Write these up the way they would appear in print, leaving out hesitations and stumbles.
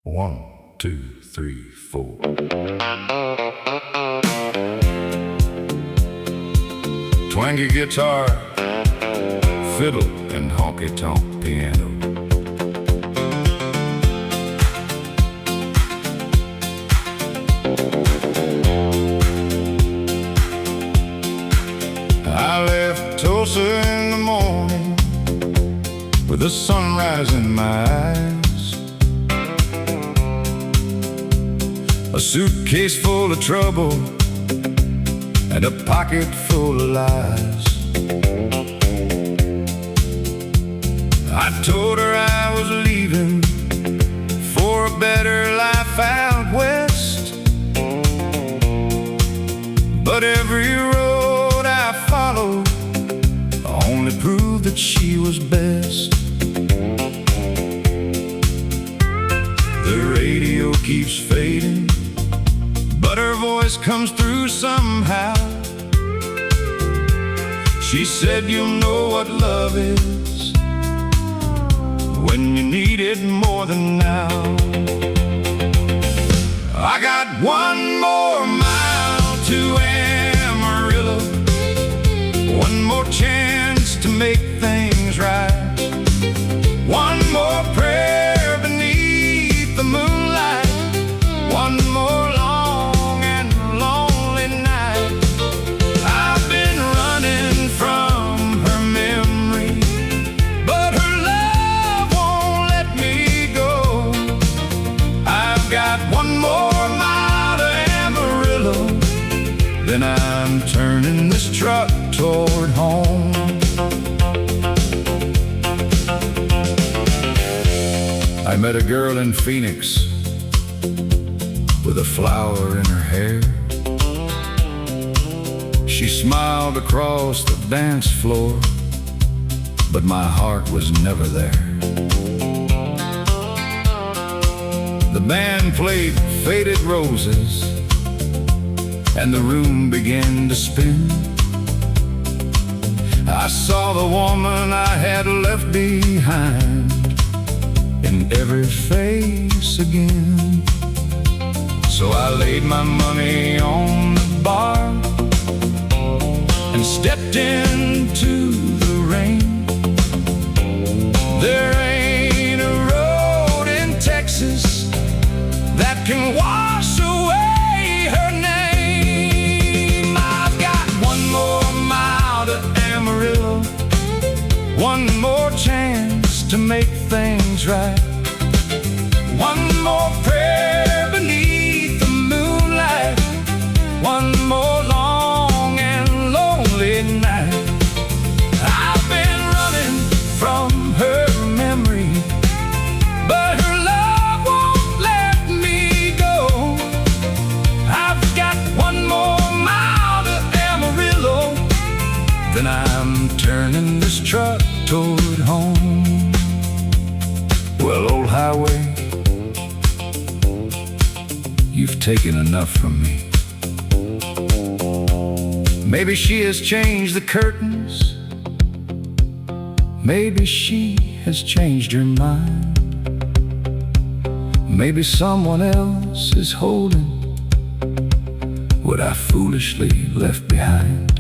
1, 2, 3, 4. Twangy guitar, fiddle, and honky-tonk piano. I left Tulsa in the morning with the sunrise in my eyes, a suitcase full of trouble and a pocket full of lies. I told her I was leaving for a better life out west, but every road I followed only proved that she was best. The radio keeps fading, but her voice comes through somehow. She said, "You'll know what love is when you need it more than now." I got one more mile to Amarillo, one more chance to make things right, one more prayer beneath the moonlight, one more long and lonely night. I've been running from her memory, but her love won't let me go. I've got one more mile to Amarillo, then I'm turning this truck toward home. I met a girl in Phoenix with a flower in her hair. She smiled across the dance floor, but my heart was never there. The band played Faded Roses, and the room began to spin. I saw the woman I had left behind in every face again. So I laid my money on the bar and stepped into the rain. There ain't a road in Texas that can wash away her name. I've got one more mile to Amarillo, one more chance to make things right, one more prayer beneath the moonlight, one more long and lonely night. I've been running from her memory, but her love won't let me go. I've got one more mile to Amarillo, then I'm turning this truck toward home. Well, old highway, you've taken enough from me. Maybe she has changed the curtains, maybe she has changed her mind, maybe someone else is holding what I foolishly left behind.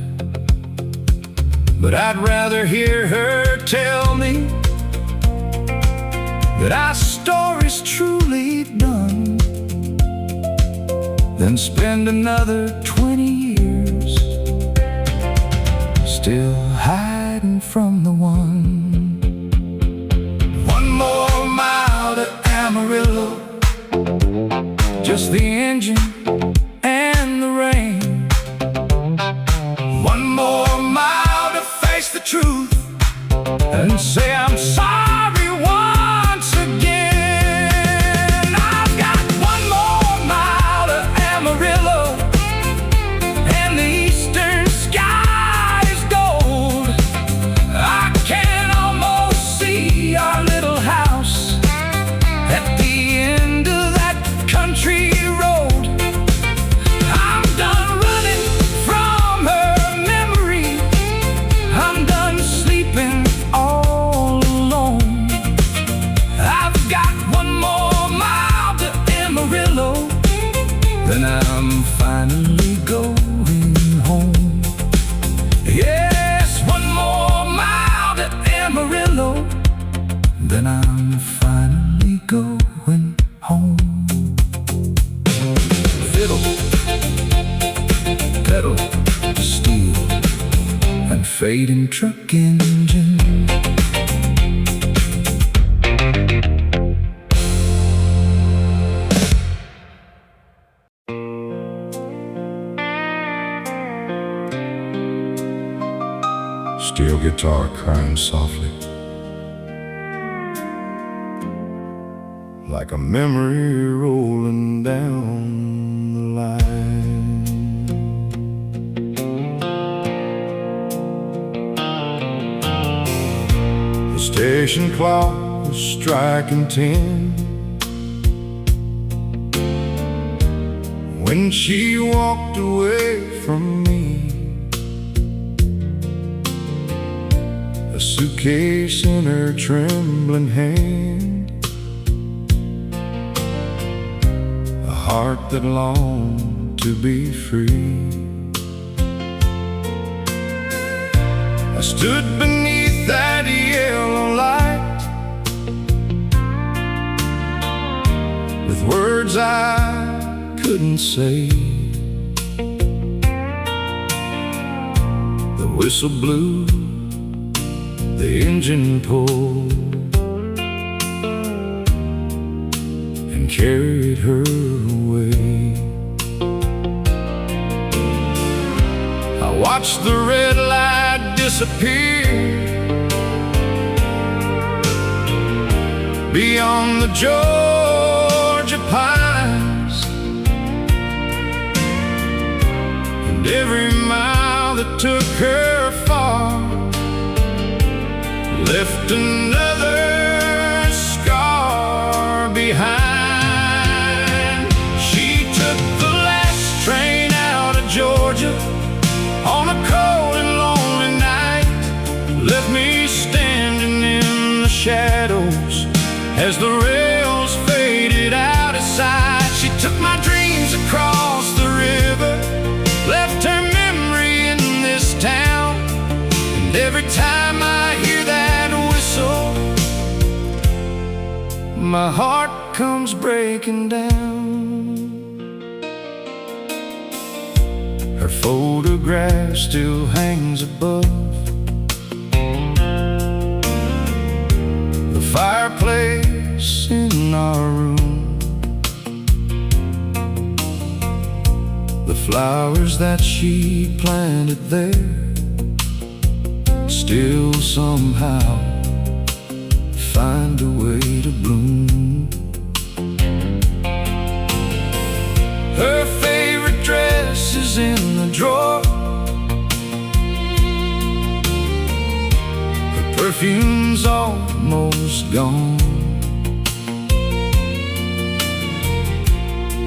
But I'd rather hear her tell me that our story's truly done than spend another 20 years still hiding from the one. One more mile to Amarillo, just the engine and the rain. One more mile to face the truth and say I'm sorry once again. I've got one more mile to Amarillo, and the eastern sky is gold. I can almost see our little house at the end of that country road. I'm done then I'm finally going home. Yes, one more mile to Amarillo, then I'm finally going home. Fiddle, pedal, steel, and fading truck engine. Steel guitar crying softly, like a memory rolling down the line. The station clock was striking 10 when she walked away from me. A suitcase in her trembling hand, a heart that longed to be free. I stood beneath that yellow light with words I couldn't say. The whistle blew, the engine pulled, and carried her away. I watched the red light disappear beyond the Georgia pines, and every mile that took her far left another scar behind. She took the last train out of Georgia on a cold and lonely night, left me standing in the shadows as the rails faded out of sight. She took my dreams across the river, left her memory in this town, and every time I hear that whistle, my heart comes breaking down. Her photograph still hangs above the fireplace in our room. The flowers that she planted there still somehow find a way to bloom. Her favorite dress is in the drawer, her perfume's almost gone,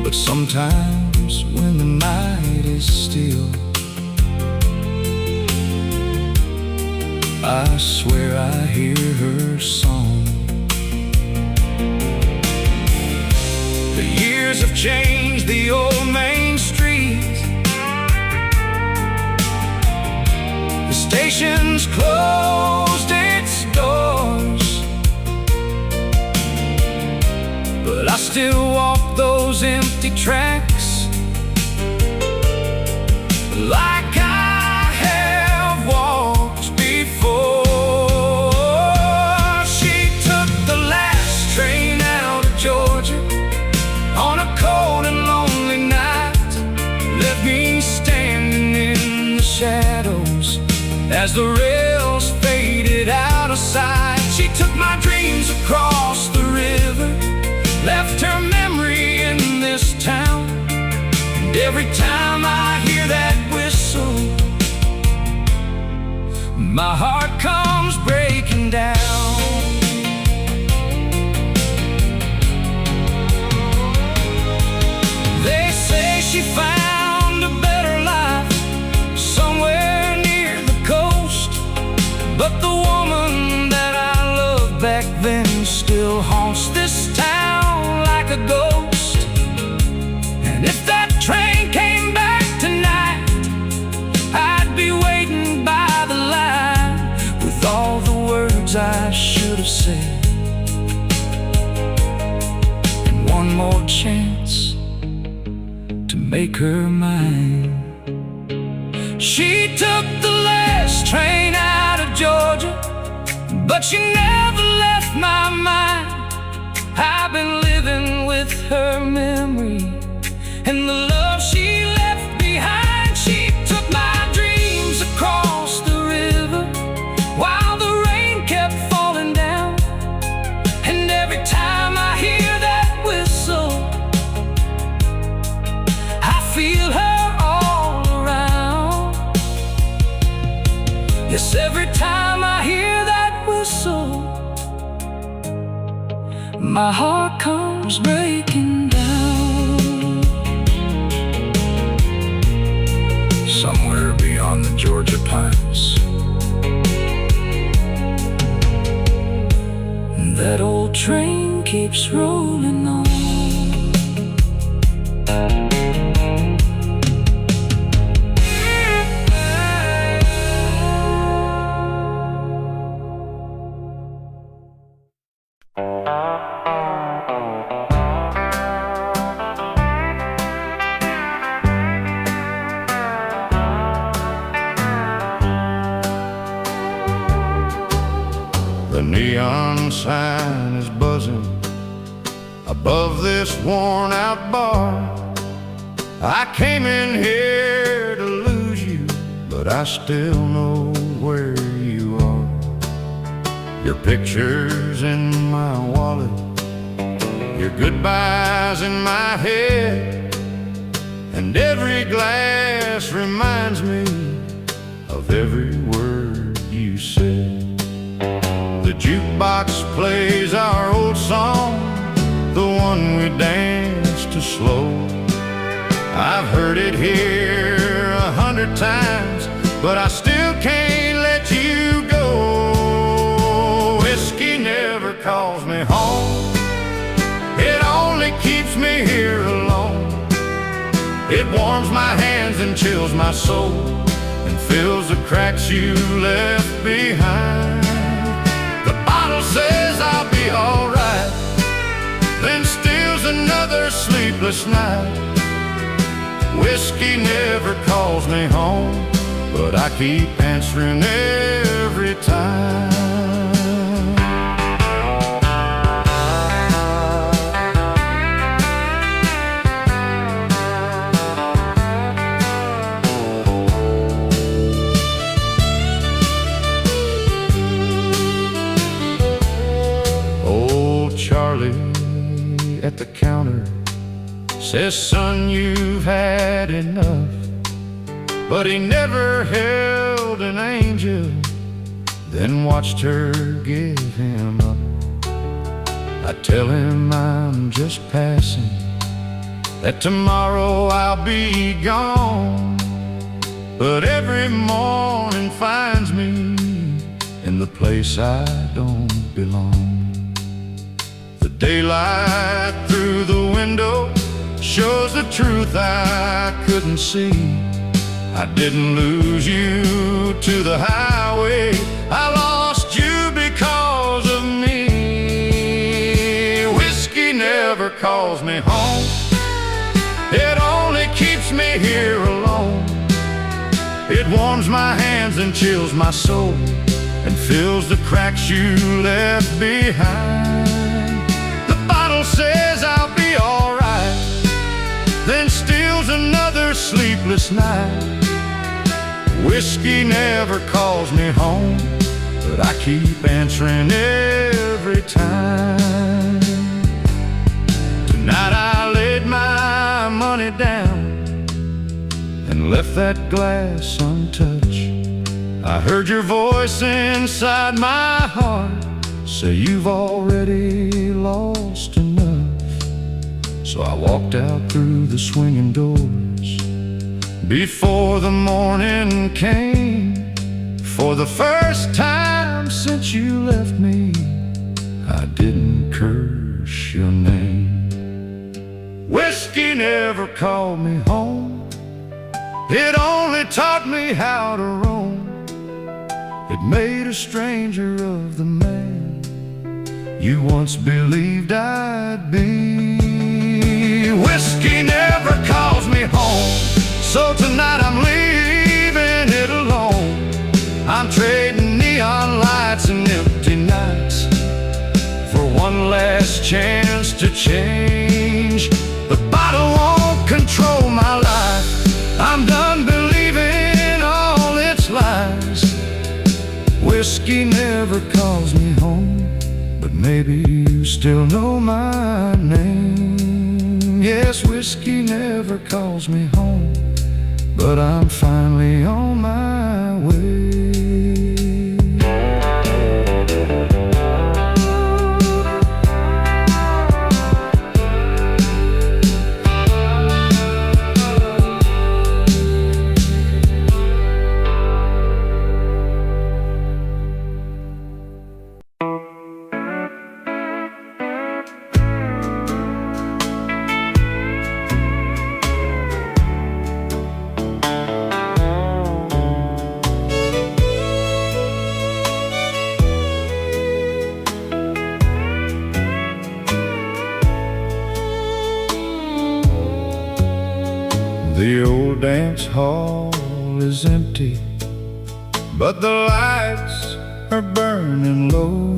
but sometimes when the night is still, I swear I hear her song. The years have changed the old main street, the station's closed its doors, but I still walk those empty tracks like I have walked before. She took the last train out of Georgia on a cold and lonely night, left me standing in the shadows as the rails faded out of sight. She took my dreams across the river, left her memory in this town, and every time I hear that whistle, my heart comes breaking down. They say she found a better life somewhere near the coast, but the woman that I loved back then still haunts this town like a ghost. And if that have said, and one more chance to make her mine. She took the last train out of Georgia, but she never left my mind. I've been living with her memory and the love she left behind. She took my dreams across the river while the rain kept falling down. And every time I hear that whistle, I feel her all around. Yes, every time I hear that whistle, my heart comes breaking down. Somewhere beyond the Georgia pines, that old train keeps rolling on. The neon sign is buzzing above this worn-out bar. I came in here to lose you, but I still know where you are. Your picture's in my wallet, your goodbyes in my head, and every glass reminds me of every word you said. The jukebox plays our old song, the one we danced to slow. I've heard it here 100 times, but I still can't let you go. Whiskey never calls me home, it only keeps me here alone. It warms my hands and chills my soul, and fills the cracks you left behind. Says I'll be alright, then steals another sleepless night. Whiskey never calls me home, but I keep answering every time. Charlie at the counter says, son, you've had enough. But he never held an angel, then watched her give him up. I tell him I'm just passing, that tomorrow I'll be gone. But every morning finds me in the place I don't belong. The daylight through the window shows the truth I couldn't see. I didn't lose you to the highway, I lost you because of me. Whiskey never calls me home, it only keeps me here alone. It warms my hands and chills my soul, and fills the cracks you left behind. Says I'll be alright, then steals another sleepless night. Whiskey never calls me home, but I keep answering every time. Tonight I laid my money down and left that glass untouched. I heard your voice inside my heart say you've already lost enough. So I walked out through the swinging doors before the morning came. For the first time since you left me, I didn't curse your name. Whiskey never called me home, it only taught me how to roam. It made a stranger of the man you once believed I'd be. Whiskey never calls me home, so tonight I'm leaving it alone. I'm trading neon lights and empty nights for one last chance to change. The bottle won't control my life. I'm done believing all its lies. Whiskey never calls me home, but maybe you still know my name. Yes, whiskey never calls me home, but I'm finally on my way. The old dance hall is empty, but the lights are burning low.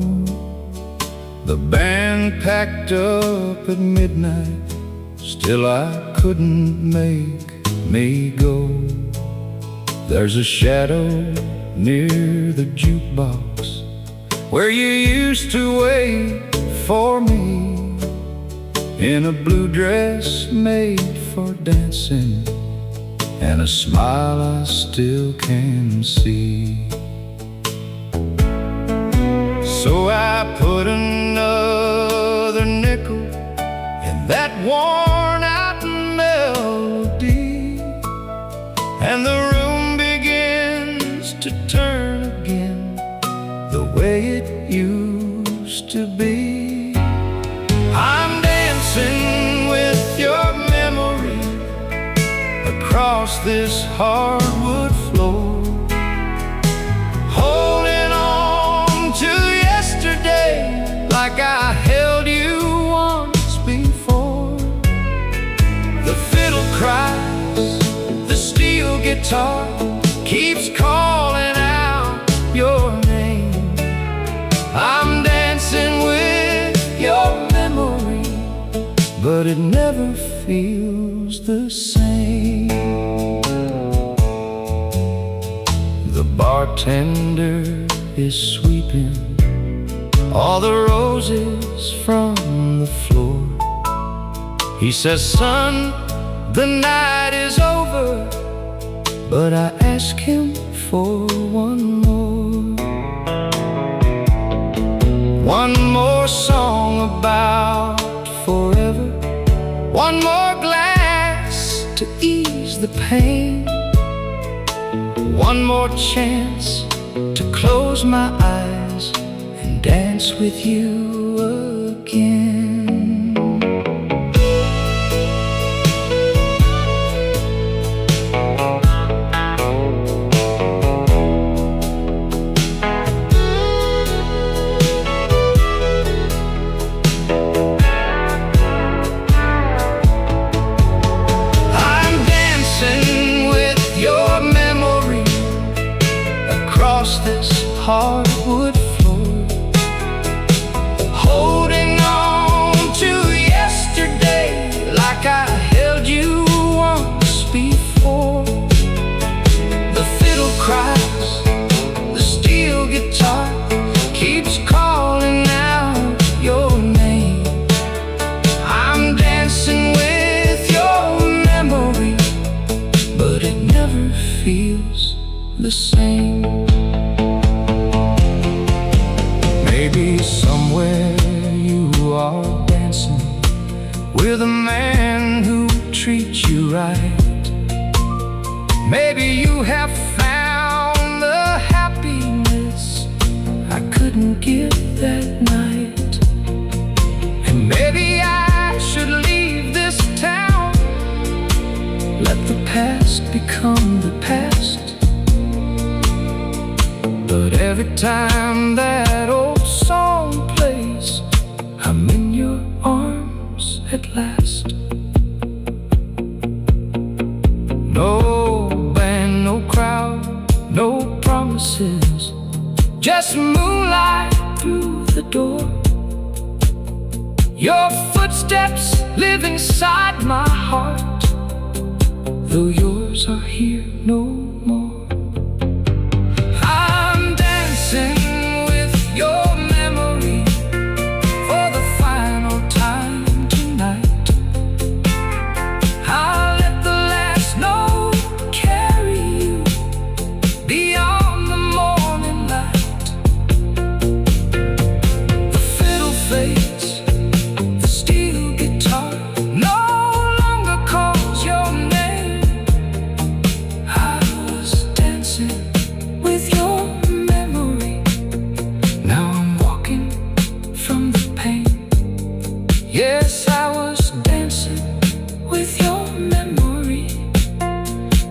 The band packed up at midnight, still I couldn't make me go. There's a shadow near the jukebox where you used to wait for me, in a blue dress made for dancing and a smile I still can see. So I put another nickel in that worn out melody, and the room begins to turn again the way it used to be. I'm dancing with your memory across this hardwood floor, holding on to yesterday like I held you once before. The fiddle cries, the steel guitar keeps calling out your name. I'm dancing with your memory, but it never feels the same. The bartender is sweeping all the roses from the floor. He says, son, the night is over, but I ask him for one more. One more song about forever, one more glass to ease the pain, one more chance to close my eyes and dance with you again. This hardwood floor, holding on to yesterday like I held you once before. The fiddle cries, the steel guitar keeps calling out your name. I'm dancing with your memory, but it never feels the same. Maybe somewhere you are dancing with a man who treats you right. Maybe you have found the happiness I couldn't give that night. And maybe I should leave this town, let the past become the past. But every time that old song plays, last. No band, no crowd, no promises, just moonlight through the door. Your footsteps live inside my heart, though yours are here no more. I'm dancing with your memory for the final time tonight. I'll let the last note carry you beyond the morning light. The fiddle fades, the steel guitar no longer calls your name. I was dancing with your memory. Now I'm walking from the pain. Yes, I was dancing with your memory.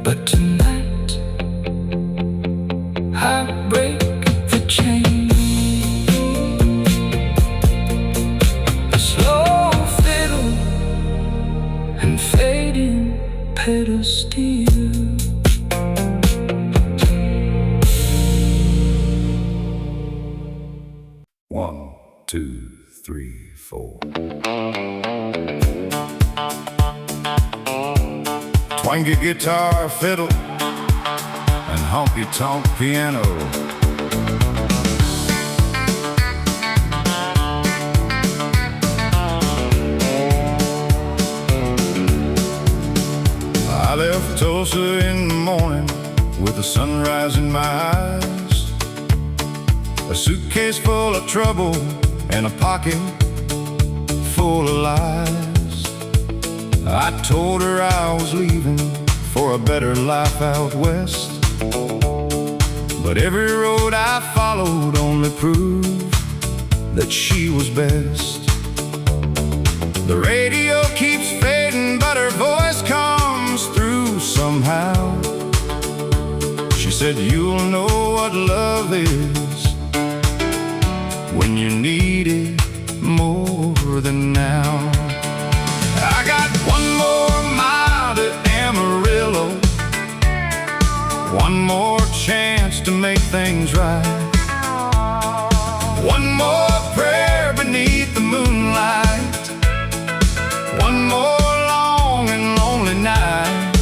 But tonight I break the chain. Slow fiddle and fading pedal steel. One, two, three, four. Twangy guitar, fiddle, and honky-tonk piano. I left Tulsa in the morning with the sunrise in my eyes, a suitcase full of trouble and a pocket full of lies. I told her I was leaving for a better life out west, but every road I followed only proved that she was best. The radio keeps fading, but her voice comes through somehow. She said, "You'll know what love is when you need it more than now." I got one more mile to Amarillo, one more chance to make things right, one more prayer beneath the moonlight, one more long and lonely night.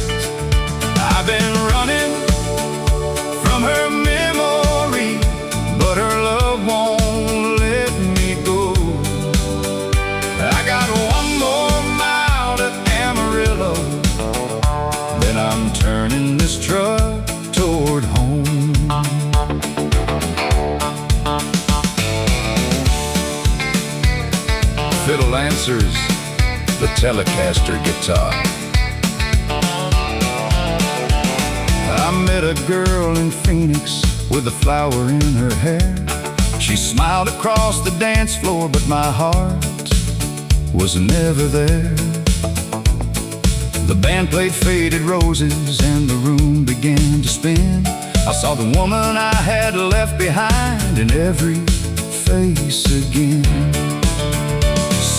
I've been running from her memory, but her love won't let me go. I got one more mile to Amarillo, then I'm turning this truck toward home. Fiddle answers the Telecaster guitar. I met a girl in Phoenix with a flower in her hair. She smiled across the dance floor, but my heart was never there. The band played Faded Roses and the room began to spin. I saw the woman I had left behind in every face again.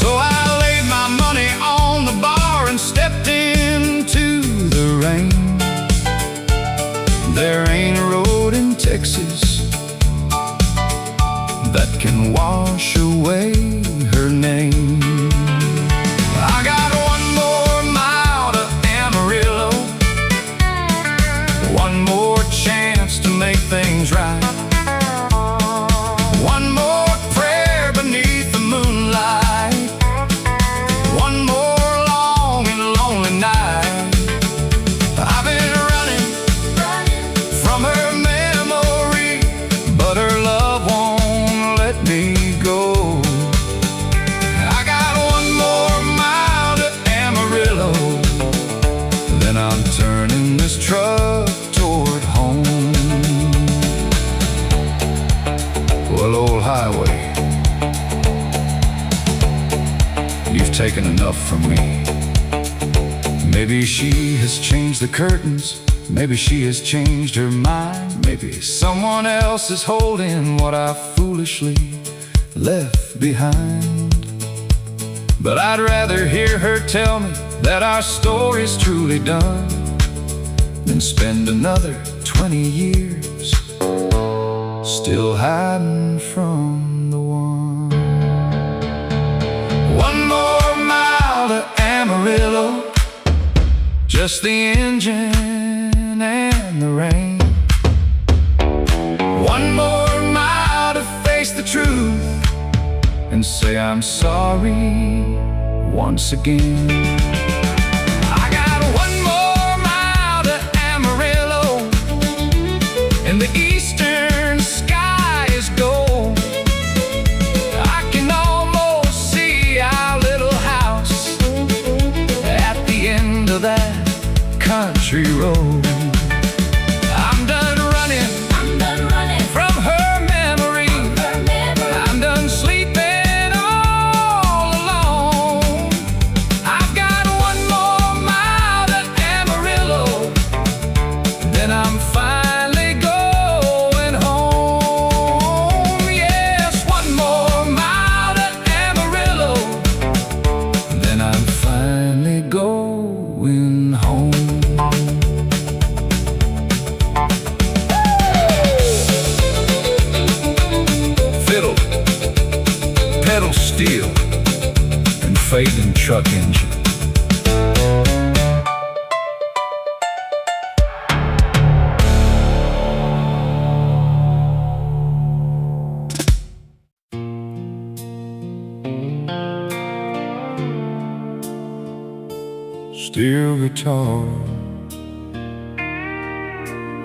So I laid my money on the bar and stepped into the rain. There ain't a road in Texas that can wash away her name. I got one more mile to Amarillo, one more chance to make things right, one more prayer beneath the moonlight, one more long and lonely night. I've been running from her memory, but her love won't let me go. I got one more mile to Amarillo, then I'm turning this truck toward home. Well, old highway, you've taken enough from me. Maybe she has changed the curtains, maybe she has changed her mind, maybe someone else is holding what I foolishly left behind. but I'd rather hear her tell me that our story's truly done than spend another 20 years still hiding from the one. One more mile to Amarillo, just the engine and the rain. One more mile to face the truth and say I'm sorry once again. I got one more mile to Amarillo, and the eastern sky is gold. I can almost see our little house at the end of that country road. I'm done running from her memory. I'm done sleeping all alone. I've got one more mile to Amarillo, then I'm finally going home. Yes, one more mile to Amarillo, then I'm finally going home. Fiddle, pedal steel, and fading truck engine. Steel guitar,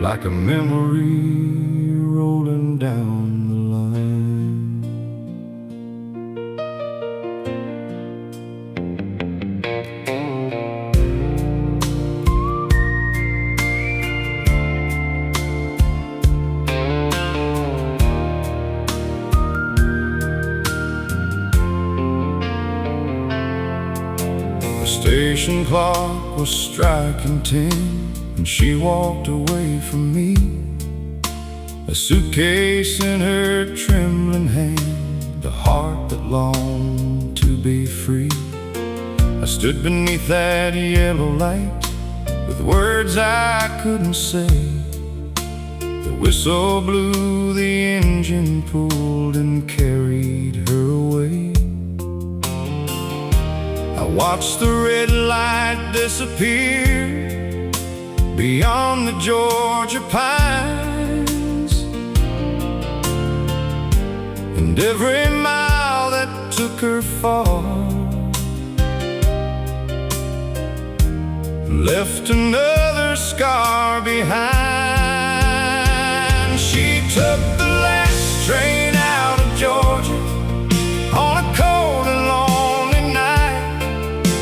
like a memory rolling down the line. The station clock was striking 10, and she walked away from me, a suitcase in her trembling hand, a heart that longed to be free. I stood beneath that yellow light with words I couldn't say. The whistle blew, the engine pulled and carried her away. I watched the red light disappear beyond the Georgia pines, and every mile that took her far left another scar behind. She took the last train out of Georgia on a cold and lonely night,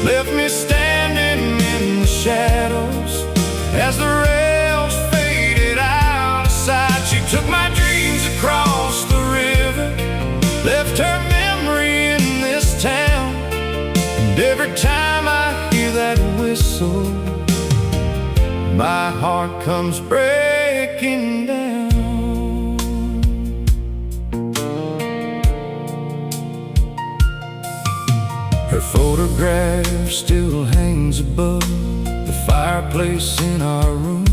left me standing in the shadows as the rails faded out of sight. She took my dreams across the river, left her memory in this town, and every time I hear that whistle, my heart comes breaking down. Her photograph still hangs above the fireplace in our room.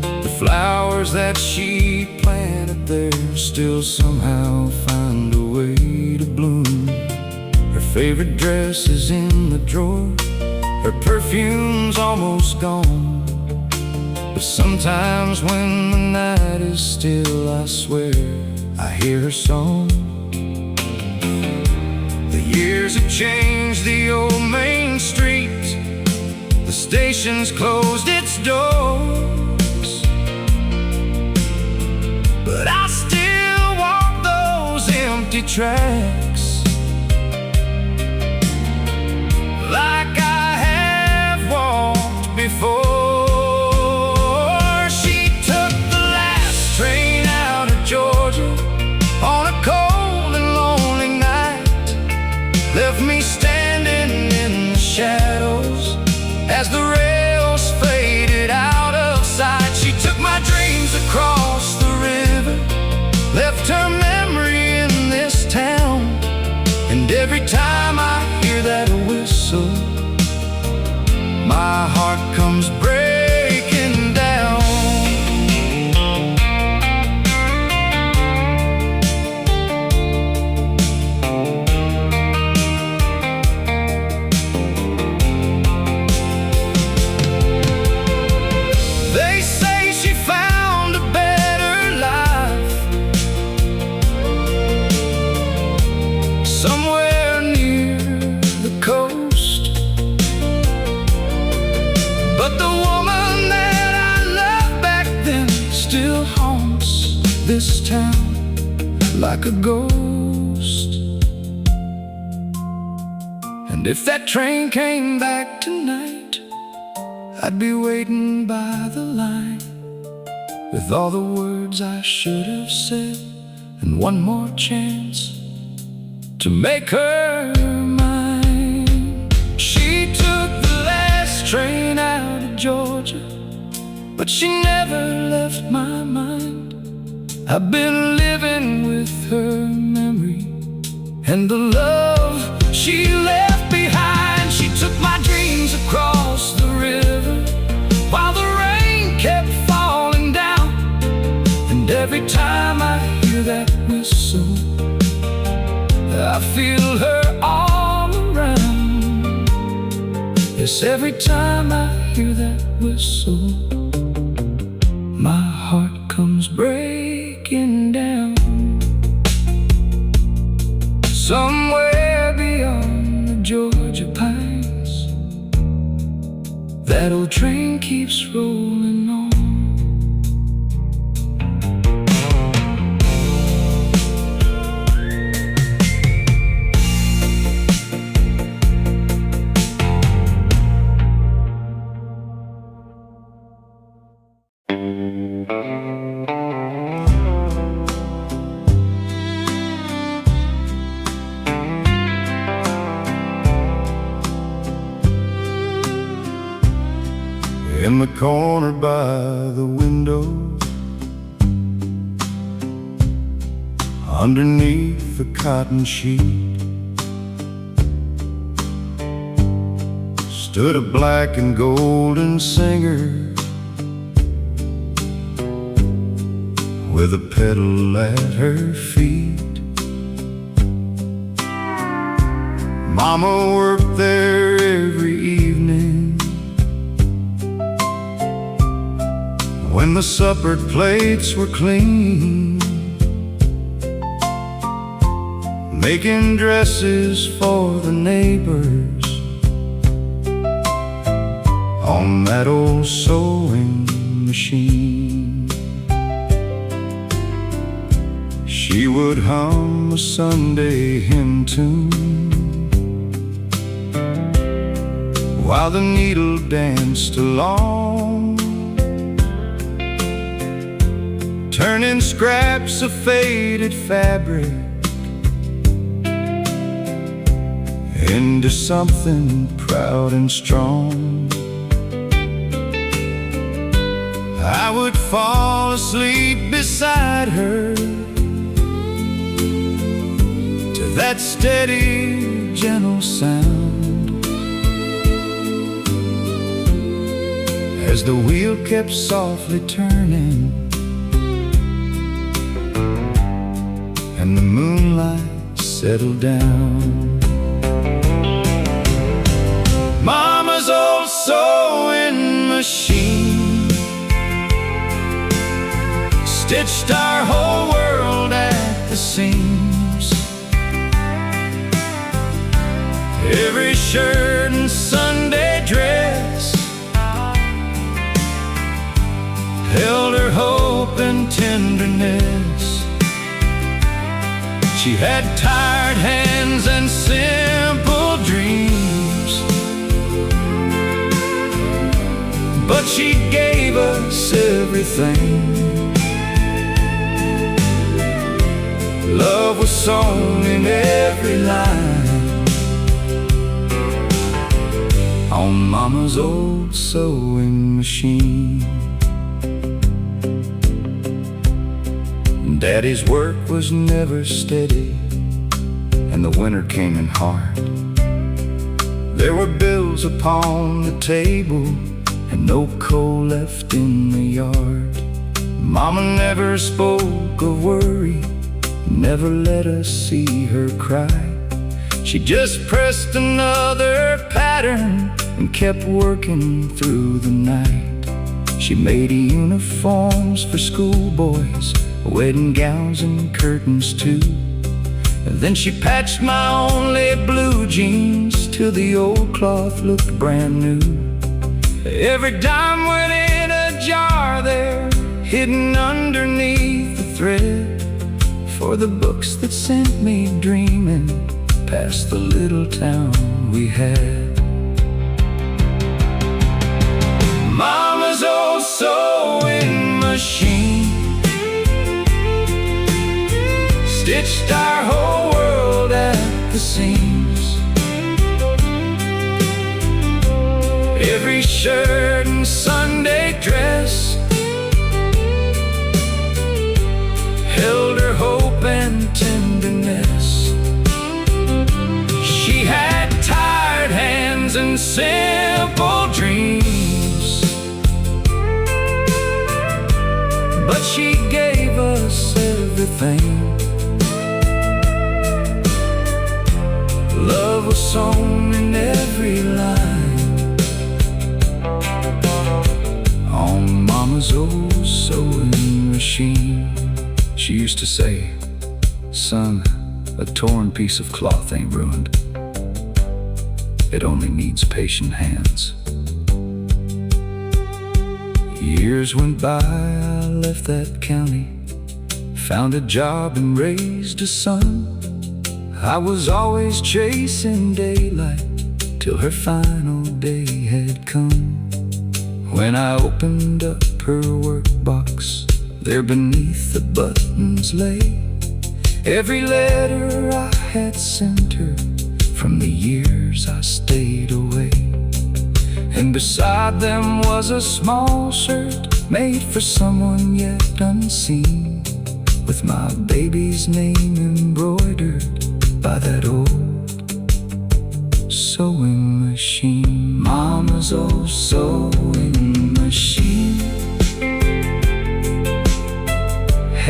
The flowers that she planted there still somehow find a way to bloom. Her favorite dress is in the drawer, her perfume's almost gone, but sometimes when the night is still, I swear I hear her song. The years have changed the old main street, the station's closed its doors, but I still walk those empty tracks like I have walked before. She took the last train out of Georgia on a cold and lonely night, left me standing in the shadows as the rails faded out of sight. She took my dreams across the river, left her memory in this town, and every time I this town like a ghost. And if that train came back tonight, I'd be waiting by the line with all the words I should have said and one more chance to make her mine. She took the last train out of Georgia, but she never left my mind. I've been living with her memory and the love she left behind. She took my dreams across the river while the rain kept falling down. And every time I hear that whistle, I feel her all around. Yes, every time I hear that whistle, my heart comes breaking down. Somewhere beyond the Georgia pines, that old train keeps rolling on. In the corner by the window, underneath the cotton sheet, stood a black and golden singer with a pedal at her feet. Mama worked there every evening when the supper plates were clean, making dresses for the neighbors on that old sewing machine. She would hum a Sunday hymn tune while the needle danced along, turning scraps of faded fabric into something proud and strong. I would fall asleep beside her to that steady, gentle sound, as the wheel kept softly turning and the moonlight settled down. Mama's old sewing machine stitched our whole world at the seams. Every shirt and Sunday dress held her hope and tenderness. She had tired hands and simple dreams, but she gave us everything. Love was sung in every line on Mama's old sewing machine. Daddy's work was never steady, and the winter came in hard. There were bills upon the table and no coal left in the yard. Mama never spoke of worry, never let us see her cry. She just pressed another pattern and kept working through the night. She made uniforms for schoolboys, wedding gowns and curtains too. And then she patched my only blue jeans till the old cloth looked brand new. Every dime went in a jar there, hidden underneath the thread for the books that sent me dreaming past the little town we had. Mama's old sewing machine stitched our whole world at the seams. Every shirt and Sunday dress held her hope and tenderness. She had tired hands and simple dreams, but she gave us everything. Love was sewn in every line on Mama's old sewing machine. She used to say, "Son, a torn piece of cloth ain't ruined. It only needs patient hands." Years went by, I left that county, found a job and raised a son. I was always chasing daylight till her final day had come. When I opened up her workbox, there beneath the buttons lay every letter I had sent her from the years I stayed away. And beside them was a small shirt made for someone yet unseen, with my baby's name embroidered by that old sewing machine. Mama's old sewing machine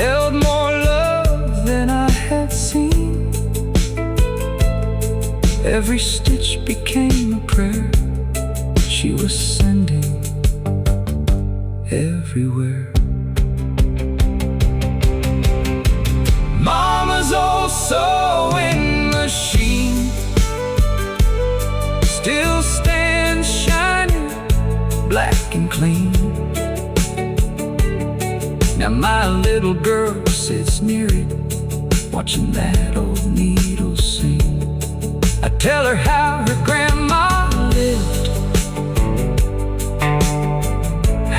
held more love than I had seen. Every stitch became a prayer she was sending everywhere. Mama's old sewing machine still stands shining, black and clean. Now my little girl sits near it, watching that old needle sing. I tell her how her grandma lived,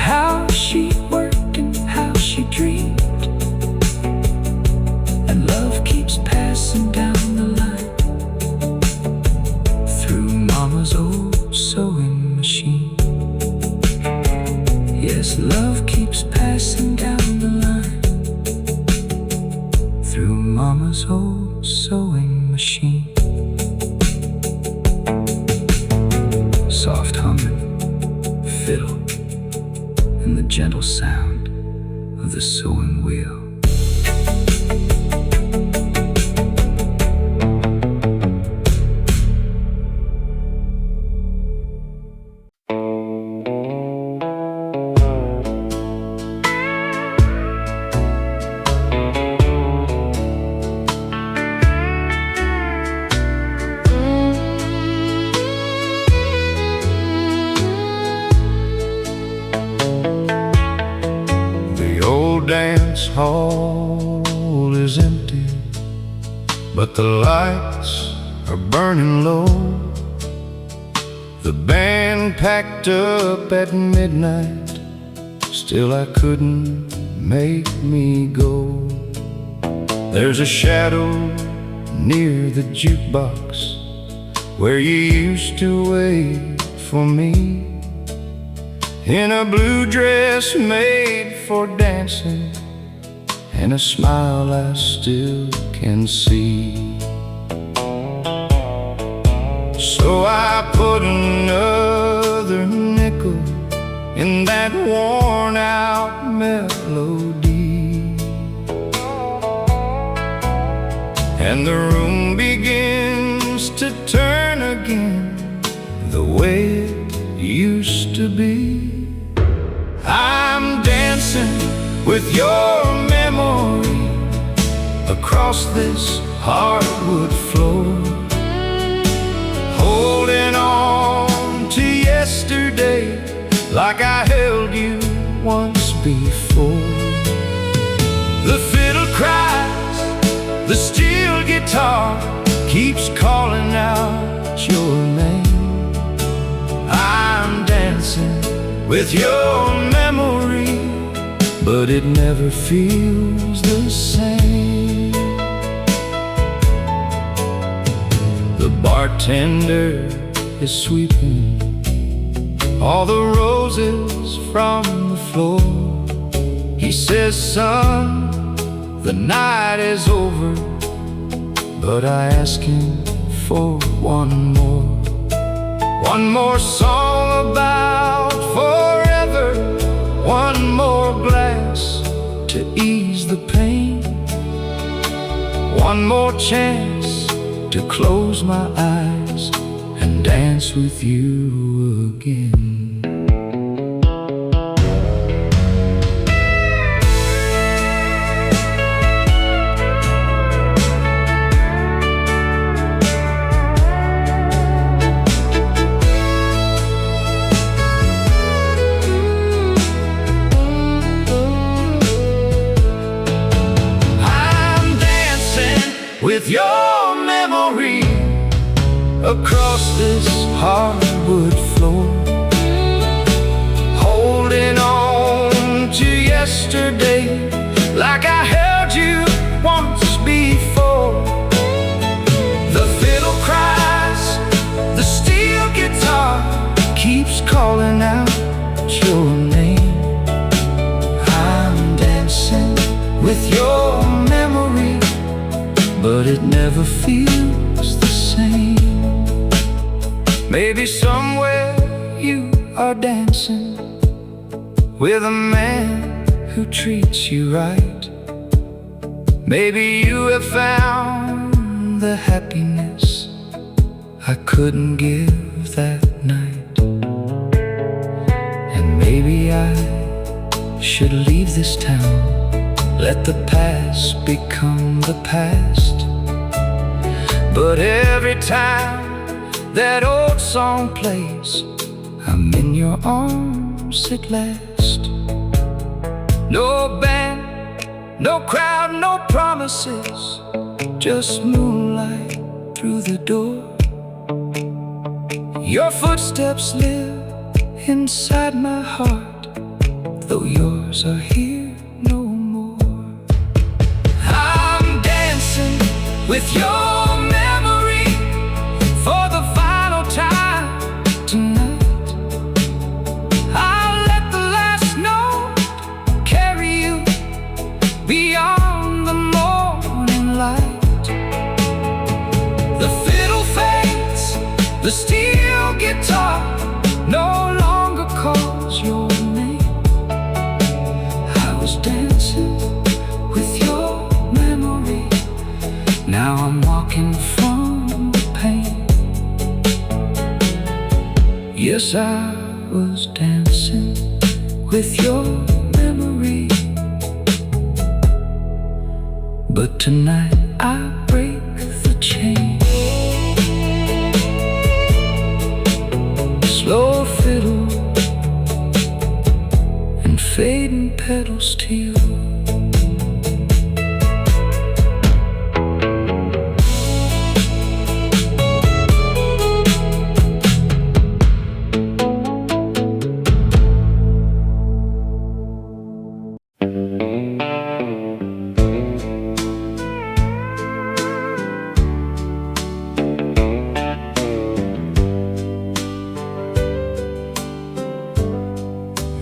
how she worked and how she dreamed. And love keeps passing down the line through Mama's old sewing machine. Yes, love keeps passing down the line through Mama's old sewing machine. Soft humming, fiddle, and the gentle sound of the sewing wheel. Dance hall is empty, but the lights are burning low. The band packed up at midnight, still I couldn't make me go. There's a shadow near the jukebox where you used to wait for me, in a blue dress made for dancing, and a smile I still can see. So I put another nickel in that worn out melody, and the room begins to turn again the way it used to be. I'm dancing with your memory across this hardwood floor, holding on to yesterday like I held you once before. The fiddle guitar keeps calling out your name. I'm dancing with your memory, but it never feels the same. The bartender is sweeping all the roses from the floor. He says, son, the night is over, but I ask him for one more song about forever, one more glass to ease the pain, one more chance to close my eyes and dance with you again. With your memory across this hardwood floor, holding on to yesterday like I held you once before. The fiddle cries, the steel guitar keeps calling out your name. I'm dancing with your memory, but it never feels the same. Maybe somewhere you are dancing with a man who treats you right. Maybe you have found the happiness I couldn't give that night. And maybe I should leave this town, let the past become the past. But every time that old song plays, I'm in your arms at last. No band, no crowd, no promises, just moonlight through the door. Your footsteps live inside my heart, though yours are here no more. I'm dancing with your memory for the final time tonight. I'll let the last note carry you beyond the morning light. The fiddle fades, the steel guitar no longer calls your name. I was dancing with your memory, now I'm walking from the pain. Yes, I was dancing with your memory, but tonight I break the chain. Slow fiddle and fading pedal steel.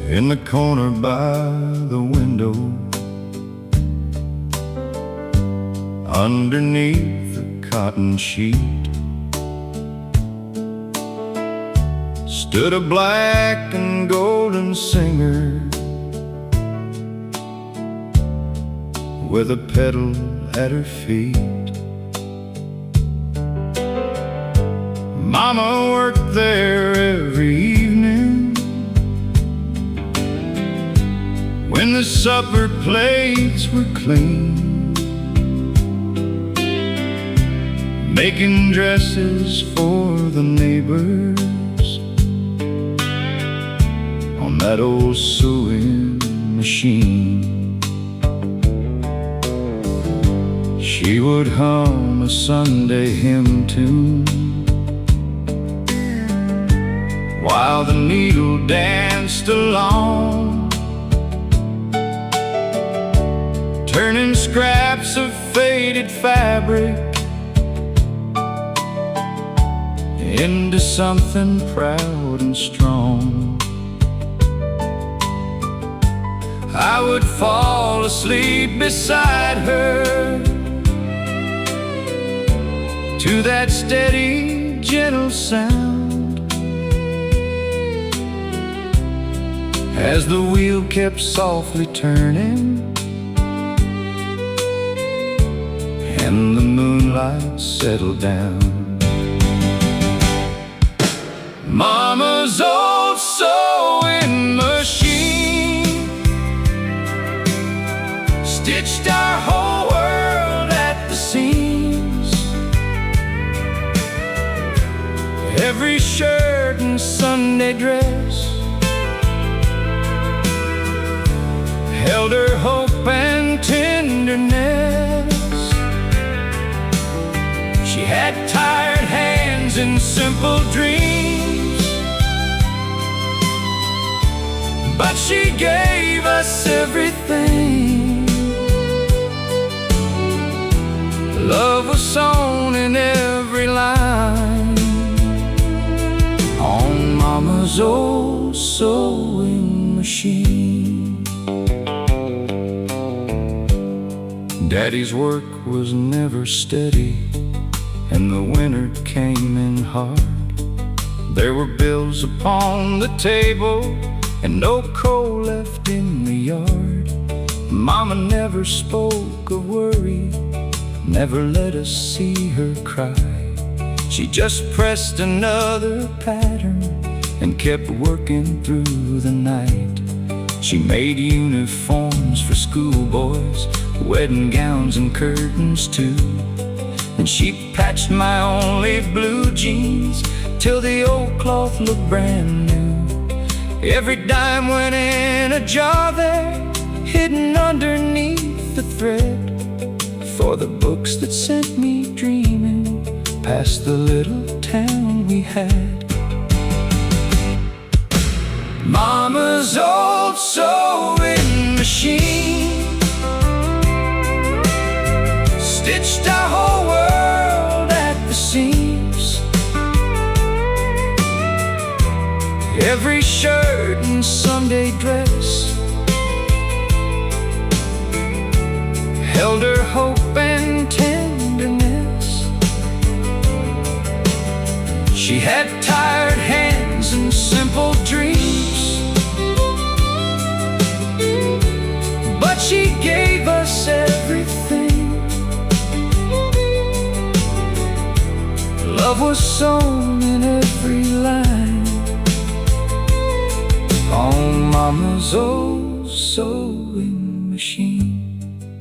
In the corner by the window, underneath the cotton sheet, stood a black and golden singer with a pedal at her feet. Mama worked there every evening when the supper plates were clean, making dresses for the neighbors on that old sewing machine. She She would hum a Sunday hymn tune while the needle danced along, turning scraps of faded fabric into something proud and strong. I would fall asleep beside her to that steady, gentle sound, as the wheel kept softly turning and the moonlight settled down. Mama's old sewing machine stitched our whole world at the seams. Every shirt and Sunday dress held her hope and tenderness. She had tired hands and simple dreams, but she gave us everything. Love was sewn in every line on Mama's old sewing machine. Daddy's work was never steady, and the winter came in hard. There were bills upon the table and no coal left in the yard. Mama never spoke of worry, never let us see her cry. She just pressed another pattern and kept working through the night. She made uniforms for schoolboys, wedding gowns and curtains too. And she patched my only blue jeans till the old cloth looked brand new. Every dime went in a jar there, hidden underneath the thread, for the books that sent me dreaming past the little town we had. Mama's old sewing machine stitched our whole world at the seams. Every shirt and Sunday dress held her hope and tenderness. She had tired hands and simple dreams, but she gave us everything. Love was sewn in every line on Mama's old sewing machine.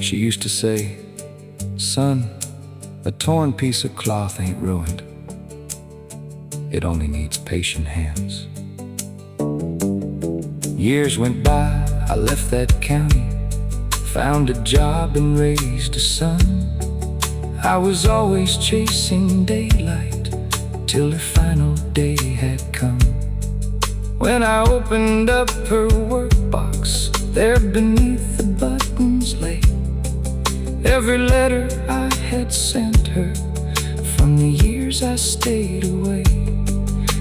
She used to say, "Son, a torn piece of cloth ain't ruined. It only needs patient hands." Years went by, I left that county, found a job and raised a son. I was always chasing daylight till her final day had come. When I opened up her workbox, there beneath the buttons lay every letter I had sent her from the years I stayed away.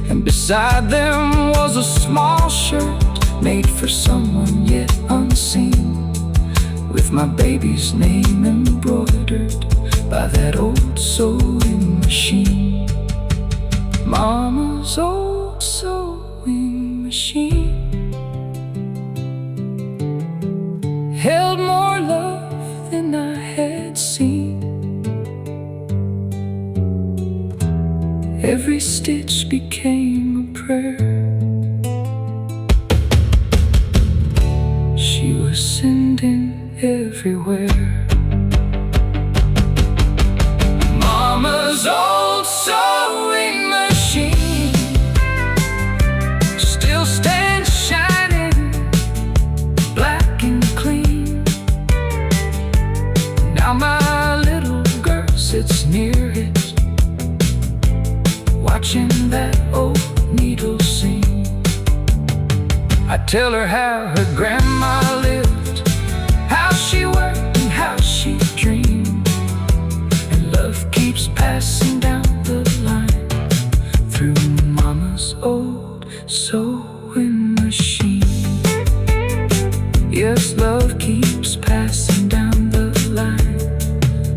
And beside them was a small shirt made for someone yet unseen, with my baby's name embroidered by that old sewing machine. Mama's old sewing machine held more love than I had seen. Every stitch became a prayer she was sending everywhere. Mama's old sewing machine still stands shining, black and clean. Now my I tell her how her grandma lived, how she worked and how she dreamed, and love keeps passing down the line through Mama's old sewing machine. Yes, love keeps passing down the line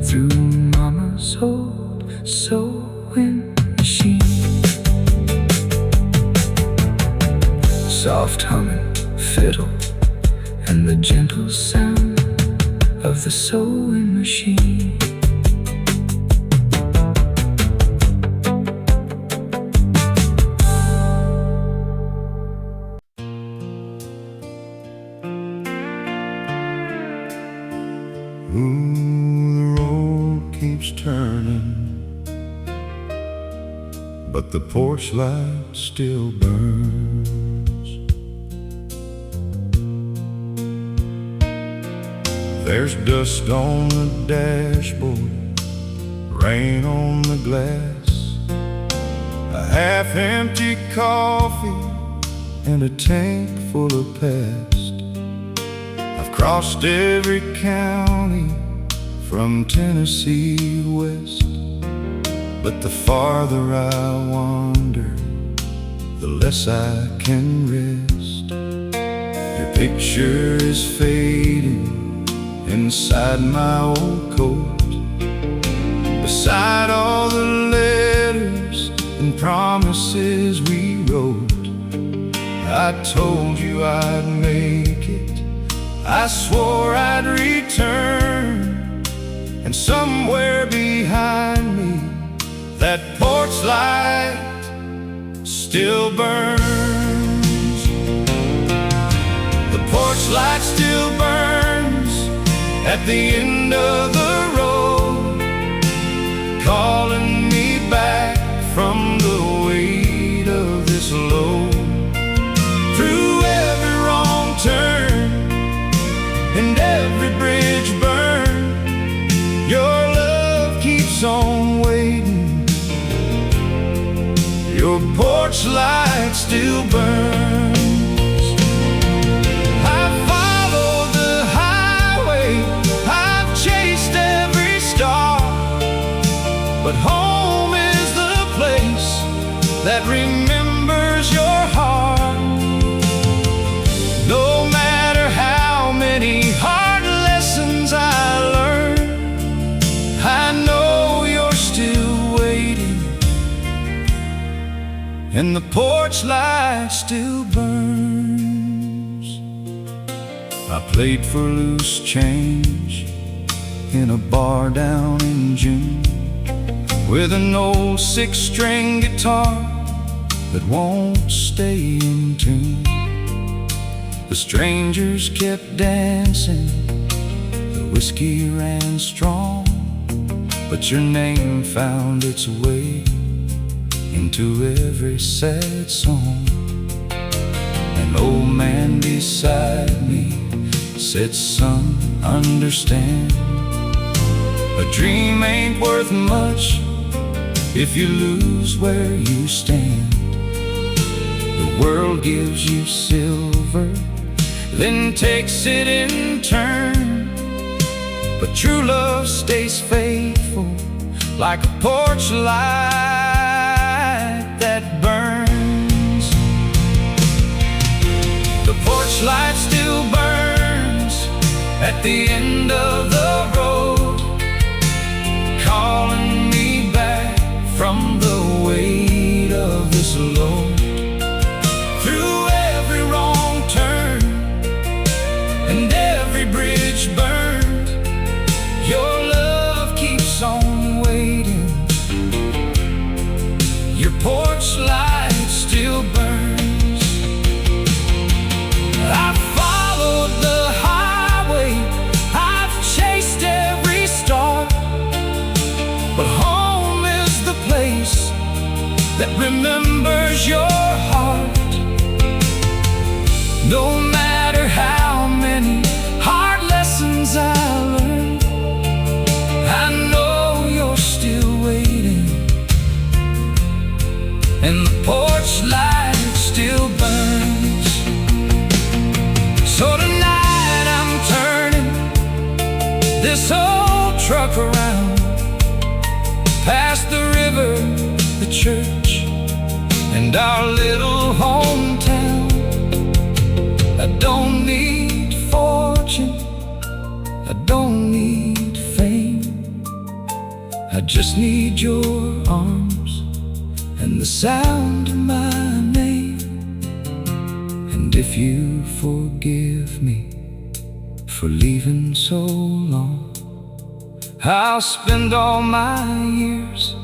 through Mama's old sewing machine. Soft humming fiddle and the gentle sound of the sewing machine. Ooh, the road keeps turning, but the porch light still burns. There's dust on the dashboard, rain on the glass, a half-empty coffee and a tank full of past. I've crossed every county from Tennessee west, but the farther I wander, the less I can rest. Your picture is fading inside my old coat, beside all the letters and promises we wrote. I told you I'd make it, I swore I'd return, and somewhere behind me that porch light still burns. The porch light still burns at the end of the road, calling me back from the weight of this load. Through every wrong turn and every bridge burned, your love keeps on waiting. Your porch light still burns. I followed the highway, I've chased every star, but home is the place that remembers your heart. No matter how many hard lessons I learned, I know you're still waiting, and the porch light still burns. I played for loose change in a bar down in June, with an old six-string guitar that won't stay in tune. The strangers kept dancing, the whiskey ran strong, but your name found its way into every sad song. An old man beside me said, son, understand, a dream ain't worth much if you lose where you stand. The world gives you silver, then takes it in turn, but true love stays faithful, like a porch light that burns. The porch light still burns at the end of the road, calling me back from the weight of this load. Through every wrong turn and every bridge burned, your love keeps on waiting. Your porch light still burns. I followed the highway, I've chased every star, but home is the place that remembers your heart. No matter how many hard lessons I learned, I know you're still waiting, and the porch light still burns. this old truck around, past the river, the church, and our little hometown. I don't need fortune, I don't need fame, I just need your arms and the sound of my name. And if you forgive me for leaving so long, I'll spend all my years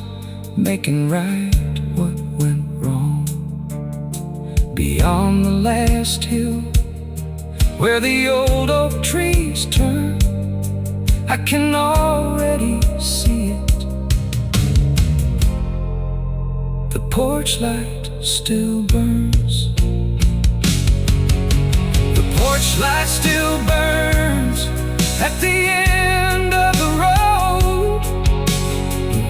making right what went wrong. Beyond the last hill, where the old oak trees turn, I can already see it. The porch light still burns. The porch light still burns at the end of the road,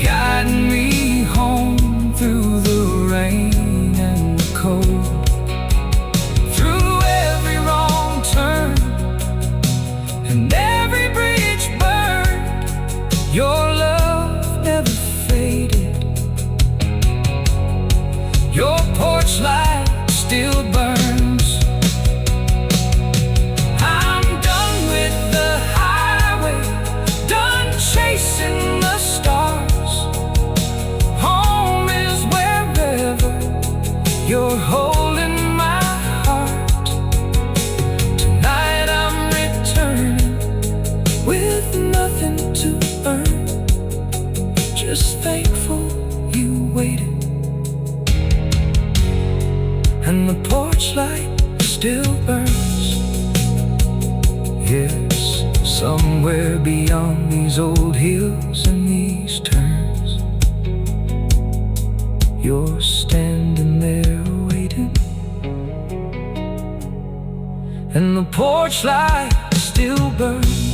guiding me home through the rain and the cold. Through every wrong turn and every bridge burned, your love never faded. Your porch light still burns. I'm done with the highway, done chasing the stars. Home is wherever you're holding my heart. Tonight I'm returning with nothing to earn, just thankful you waited. And the porch light still burns. Yes, somewhere beyond these old hills and these turns, you're standing there waiting. And the porch light still burns.